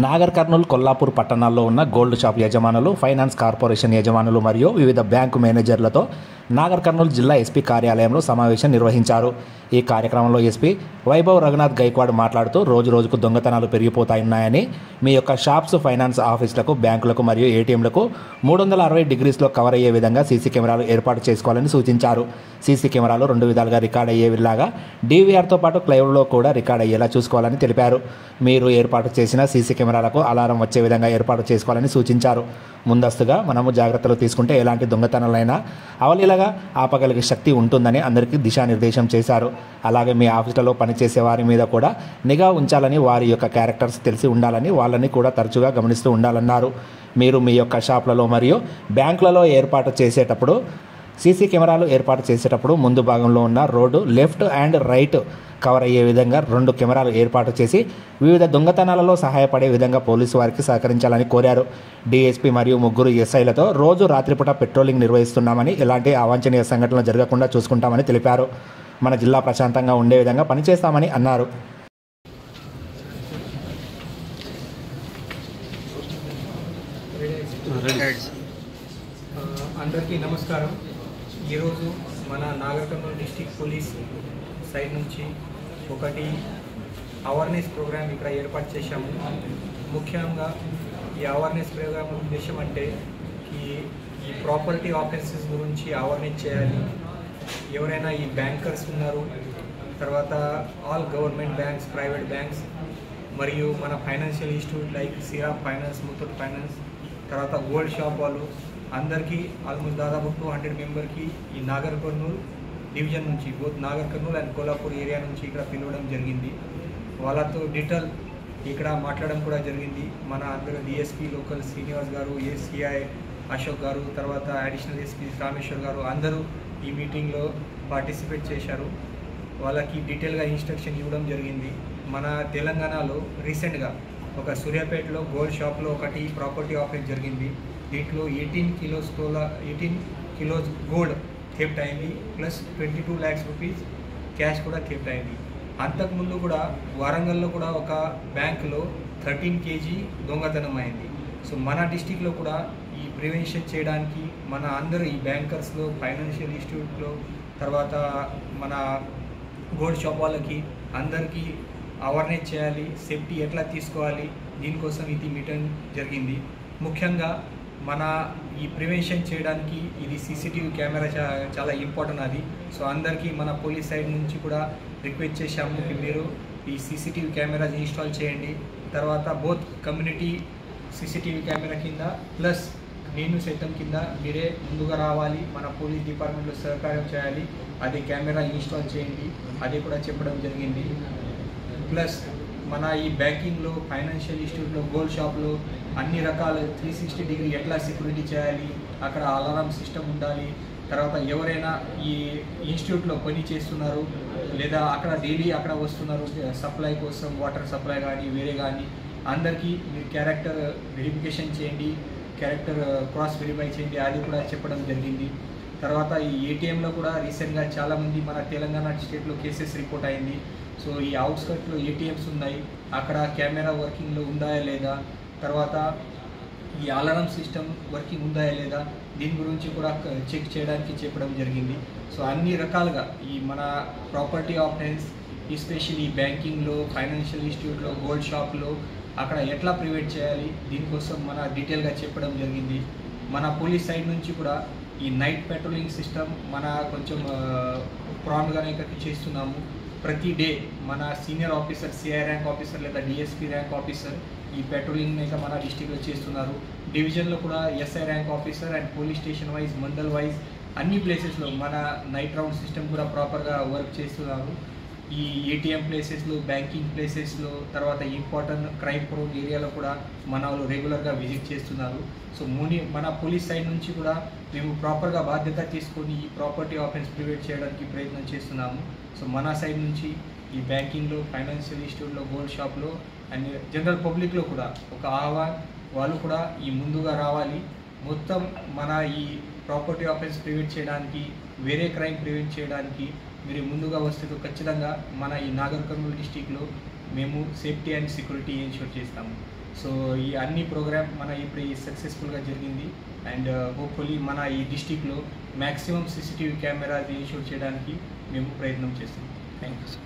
నాగర్ కర్నూల్, కొల్లాపూర్ పట్టణాల్లో ఉన్న gold shop యజమానులు, ఫైనాన్స్ కార్పొరేషన్ యజమానులు మరియు వివిధ బ్యాంకు మేనేజర్లతో నాగర్ కర్నూల్ జిల్లా ఎస్పీ కార్యాలయంలో సమావేశం నిర్వహించారు. ఈ కార్యక్రమంలో ఎస్పీ వైభవ్ రఘునాథ్ గైక్వాడ్ మాట్లాడుతూ రోజు రోజుకు దొంగతనాలు పెరిగిపోతున్నాయని, మీ యొక్క షాప్స్, ఫైనాన్స్ ఆఫీసులకు, బ్యాంకులకు మరియు ఏటీఎంలకు 360 డిగ్రీస్లో కవర్ అయ్యే విధంగా సీసీ కెమెరాలు ఏర్పాటు చేసుకోవాలని సూచించారు. సీసీ కెమెరాలు 2 విధాలుగా రికార్డ్ అయ్యేలాగా డీవీఆర్తో పాటు క్లౌడ్లో కూడా రికార్డ్ అయ్యేలా చూసుకోవాలని తెలిపారు. మీరు ఏర్పాటు చేసిన సీసీ కెమెరాలకు అలారం వచ్చే విధంగా ఏర్పాటు చేసుకోవాలని సూచించారు. ముందస్తుగా మనము జాగ్రత్తలు తీసుకుంటే ఎలాంటి దొంగతనాలైనా అవలీలగా ఆపగలిగే శక్తి ఉంటుందని అందరికీ దిశానిర్దేశం చేశారు. అలాగే మీ ఆఫీసులలో పనిచేసే వారి మీద కూడా నిఘా ఉంచాలని, వారి యొక్క క్యారెక్టర్స్ తెలిసి ఉండాలని, వాళ్ళని కూడా తరచుగా గమనిస్తూ ఉండాలన్నారు. మీరు మీ యొక్క షాపులలో మరియు బ్యాంకులలో ఏర్పాటు చేసేటప్పుడు సీసీ కెమెరాలు ఏర్పాటు చేసేటప్పుడు ముందు భాగంలో ఉన్న road left and right cover అయ్యే విధంగా 2 కెమెరాలు ఏర్పాటు చేసి వివిధ దొంగతనాలలో సహాయపడే విధంగా పోలీసు వారికి సహకరించాలని కోరారు. డీఎస్పీ మరియు 3 ఎస్ఐలతో రోజు రాత్రిపూట పెట్రోలింగ్ నిర్వహిస్తున్నామని, ఎలాంటి అవాంఛనీయ సంఘటనలు జరగకుండా చూసుకుంటామని తెలిపారు. మన జిల్లా ప్రశాంతంగా ఉండే విధంగా పనిచేస్తామని అన్నారు. అందరికీ నమస్కారం. ఈరోజు మన Nagar Kurnool district police side నుంచి ఒకటి అవేర్నెస్ ప్రోగ్రామ్ ఇక్కడ ఏర్పాటు చేశాము. ముఖ్యంగా ఈ అవేర్నెస్ ప్రోగ్రామ్ ఉద్దేశం అంటే ఈ ప్రాపర్టీ ఆఫెన్సెస్ గురించి అవేర్నెస్ చేయాలి. ఎవరైనా ఈ బ్యాంకర్స్ ఉన్నారు, తర్వాత all government banks, private banks మరియు మన financial institute like Shriram Finance, Muthoot Finance, తర్వాత గోల్డ్ షాప్ వాళ్ళు అందరికీ ఆల్మోస్ట్ దాదాపు 200 మెంబర్కి ఈ నాగర్ కర్నూల్ డివిజన్ నుంచి, both Nagar Kurnool and Kollapur area నుంచి ఇక్కడ పిలవడం జరిగింది. వాళ్ళతో డీటెయిల్ ఇక్కడ మాట్లాడడం కూడా జరిగింది. మన అందరూ డిఎస్పీ లోకల్ శ్రీనివాస్ గారు, ఏసీఐ అశోక్ గారు, తర్వాత అడిషనల్ ఎస్పీ రామేశ్వర్ గారు అందరూ ఈ మీటింగ్లో పార్టిసిపేట్ చేశారు. వాళ్ళకి డీటెయిల్గా ఇన్స్ట్రక్షన్ ఇవ్వడం జరిగింది. మన తెలంగాణలో రీసెంట్గా ఒక సూర్యాపేటలో గోల్డ్ షాప్లో ఒకటి ప్రాపర్టీ ఆఫెన్స్ జరిగింది. దీంట్లో 18 కిలోస్ గోల్డ్ థెఫ్ట్ అయింది, ప్లస్ 22 lakhs రూపీస్ క్యాష్ కూడా థెఫ్ట్ అయింది. అంతకుముందు కూడా వరంగల్లో కూడా ఒక బ్యాంకులో 13 kg దొంగతనం అయింది. సో మన డిస్టిక్లో కూడా ఈ ప్రివెన్షన్ చేయడానికి మన అందరూ ఈ బ్యాంకర్స్లో, ఫైనాన్షియల్ ఇన్స్టిట్యూట్లో, తర్వాత మన గోల్డ్ షాప్ వాళ్ళకి అందరికీ అవేర్నెస్ చేయాలి, సేఫ్టీ ఎట్లా తీసుకోవాలి, దీనికోసం ఇది మీటింగ్ జరిగింది. ముఖ్యంగా మన ఈ ప్రివెన్షన్ చేయడానికి ఇది సీసీటీవీ కెమెరా చాలా ఇంపార్టెంట్ అది. సో అందరికీ మన పోలీస్ సైడ్ నుంచి కూడా రిక్వెస్ట్ చేశాము कि మీరు ఈ సీసీటీవీ కెమెరాస్ ఇన్స్టాల్ చేయండి. తర్వాత బోత్ కమ్యూనిటీ సీసీటీవీ కెమెరా కింద ప్లస్ నేను సైతం కింద మీరే ముందుగా రావాలి, మన పోలీస్ డిపార్ట్మెంట్లో సహకారం చేయాలి, అది కెమెరా ఇన్స్టాల్ చేయండి, అది కూడా చెప్పడం జరిగింది. ప్లస్ మన ఈ బ్యాంకింగ్లో, ఫైనాన్షియల్ ఇన్స్టిట్యూట్లో, గోల్డ్ షాప్లో అన్ని రకాల 360 డిగ్రీ ఎట్లా సెక్యూరిటీ చేయాలి, అక్కడ అలారం సిస్టమ్ ఉండాలి. తర్వాత ఎవరైనా ఈ ఇన్స్టిట్యూట్లో పని చేస్తున్నారు లేదా అక్కడ డైలీ అక్కడ వస్తున్నారు సప్లై కోసం, వాటర్ సప్లై కానీ వేరే కానీ, అందరికీ మీరు క్యారెక్టర్ వెరిఫికేషన్ చేయండి, క్యారెక్టర్ క్రాస్ వెరిఫై చేయండి, అది కూడా చెప్పడం జరిగింది. తర్వాత ఈ ఏటీఎంలో కూడా రీసెంట్గా చాలామంది మన తెలంగాణ స్టేట్లో కేసెస్ రిపోర్ట్ అయింది. సో ఈ అవుట్స్కట్లో ఏటీఎంస్ ఉన్నాయి, అక్కడ కెమెరా వర్కింగ్లో ఉందా లేదా, తర్వాత ఈ అలారం సిస్టమ్ వర్కింగ్ ఉందా లేదా, దీని గురించి కూడా చెక్ చేయడానికి చెప్పడం జరిగింది. సో అన్ని రకాలుగా ఈ మన ప్రాపర్టీ ఆఫెన్స్, ఎస్పెషల్లీ బ్యాంకింగ్లో, ఫైనాన్షియల్ ఇన్స్టిట్యూట్లో, గోల్డ్ షాప్లో అక్కడ ఎట్లా ప్రివెంట్ చేయాలి, దీనికోసం మన డీటెయిల్గా చెప్పడం జరిగింది. మన పోలీస్ సైడ్ నుంచి కూడా ఈ నైట్ పెట్రోలింగ్ సిస్టమ్ మన కొంచెం ప్రాంప్ట్గానే చేస్తున్నాము. ప్రతి డే మన senior officer, CI rank officer లేదా డిఎస్పీ ర్యాంక్ ఆఫీసర్ ఈ పెట్రోలింగ్ అయితే మన డిస్టిక్లో చేస్తున్నారు. డివిజన్లో కూడా SI rank officer and police station wise, mandal wise అన్ని ప్లేసెస్లో మన నైట్ రౌండ్ సిస్టమ్ కూడా ప్రాపర్గా వర్క్ చేస్తున్నారు. ఈ ఏటీఎం ప్లేసెస్లో, బ్యాంకింగ్ ప్లేసెస్లో, తర్వాత ఇంపార్టెంట్ క్రైమ్ ప్రోన్ ఏరియాలో కూడా మన వాళ్ళు రెగ్యులర్గా విజిట్ చేస్తున్నారు. సో మన పోలీస్ సైడ్ నుంచి కూడా మేము ప్రాపర్గా బాధ్యత తీసుకొని ఈ ప్రాపర్టీ ఆఫెన్స్ ప్రివెంట్ చేయడానికి ప్రయత్నం చేస్తున్నాము. సో మన సైడ్ నుంచి ఈ బ్యాంకింగ్లో, ఫైనాన్షియల్ ఇన్స్టిట్యూట్లో, గోల్డ్ షాప్లో అండ్ జనరల్ పబ్లిక్లో కూడా ఒక ఆహ్వాన్, వాళ్ళు కూడా ఈ ముందుగా రావాలి. మొత్తం మన ఈ ప్రాపర్టీ ఆఫెన్స్ ప్రివెంట్ చేయడానికి, వేరే క్రైమ్ ప్రివెంట్ చేయడానికి మీరు ముందుగా వస్తే ఖచ్చితంగా మన ఈ నాగర్ కర్నూల్ డిస్టిక్లో మేము సేఫ్టీ అండ్ సెక్యూరిటీ ఇన్షూర్ చేస్తాము. సో ఈ అన్ని ప్రోగ్రామ్ మన ఇప్పుడు సక్సెస్ఫుల్గా జరిగింది. అండ్ హోప్ఫుల్లీ మన ఈ డిస్టిక్లో మ్యాక్సిమం CCTV కెమెరాస్ ఇన్షూర్ చేయడానికి మేము ప్రయత్నం చేస్తాం. Thank you sir.